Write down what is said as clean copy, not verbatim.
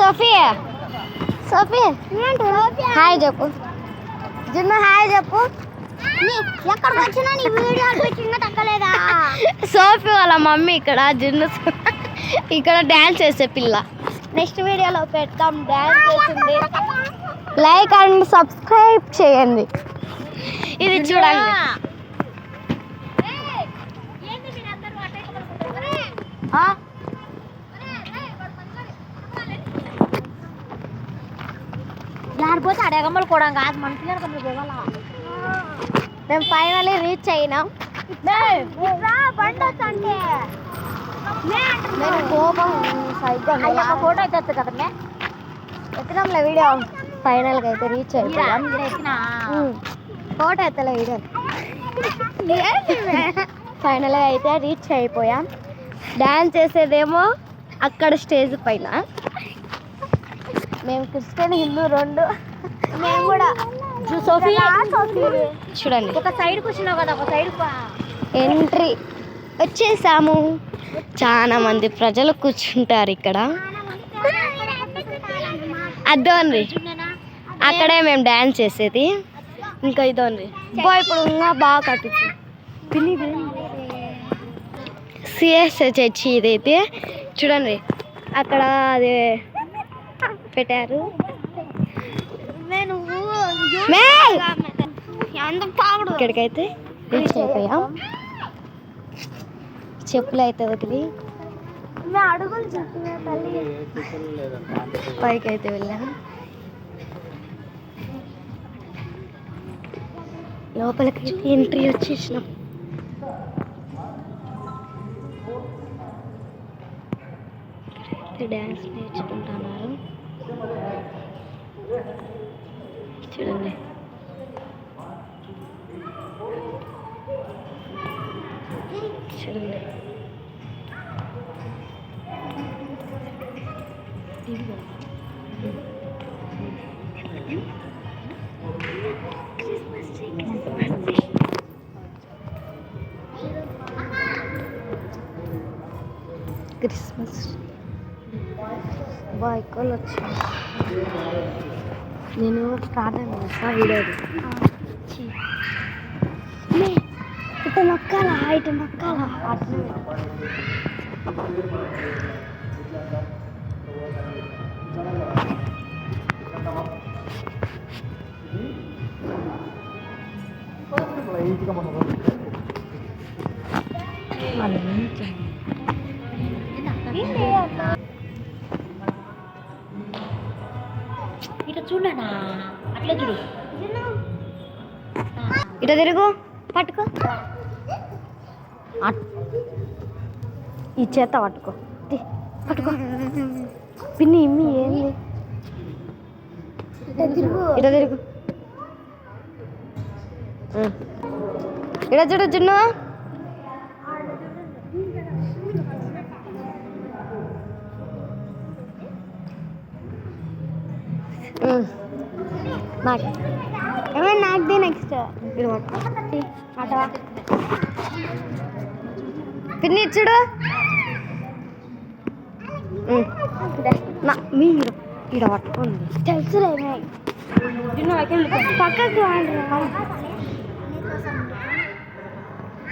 Sophia Sophia hi చెప్పు జున్ను hi చెప్పు ఎక్కడికి వచ్చినా నీ వీడియో చిన్న తగ్గలేదా సోఫీ వాళ్ళ మమ్మీ ఇక్కడ జున్ను ఇక్కడ డ్యాన్స్ చేసే పిల్ల నెక్స్ట్ వీడియోలో పెడతాం డ్యాన్స్ చేసింది లైక్ అండ్ సబ్స్క్రైబ్ చేయండి ఇది చూడండి పోతే అడగమ్మలు కూడా కాదు మనుషులు పోవాలా మేము ఫైనల్లీ రీచ్ అయినాం కోపం ఫోటో అయితే వస్తుంది కదా ఎత్తినాంలే వీడియో ఫైనల్గా అయితే రీచ్ అయిపోయాం ఫోటో ఎత్తలే వీడియో ఫైనల్గా అయితే రీచ్ అయిపోయాం డ్యాన్స్ చేసేదేమో అక్కడ స్టేజ్ పైన మేము క్రిస్టియన్ హిందూ రెండు మేము కూడా చూడండి ఒక సైడ్ కూర్చున్నావు కదా ఒక సైడ్ ఎంట్రీ వచ్చేసాము చాలా మంది ప్రజలు కూర్చుంటారు ఇక్కడ అదోన్రి అక్కడే మేము డ్యాన్స్ చేసేది ఇంకా ఇదోన్రి ఇప్పుడు ఇంకా బాగా కట్టచ్చు సిఎస్ చర్చి ఇదైతే చూడండి అక్కడ అది పెట్టారు ఇక్కడికైతే రీచ్ అయిపోయాం చెప్పులు అయితే వదిలి పైకి అయితే వెళ్ళాం లోపలికి ఎంట్రీ వచ్చేసినాం డ్యాన్స్ నేర్చుకుంటున్నారు చూడండి చూడండి క్రిస్మస్ బైకులు వచ్చాయి నేను స్టార్ట్ అయినా వీడియో ఇటు నొక్కాలా ఇటు నొక్కాలా ఇట్లా చూడనా అట్లా చూడు ఇటు తిరుగు పట్టుకో ఈ చేత పట్టుకో పట్టుకో పిన్ని ఇమ్మి ఏంది ఇట తిరుగు ఇడ చూడు జున్ను నాకు ఏమైనా నాకుది నెక్స్ట్ పిన్ని చూడు మీరు ఇక్కడ పట్టుకోండి తెలుసులే పక్కకు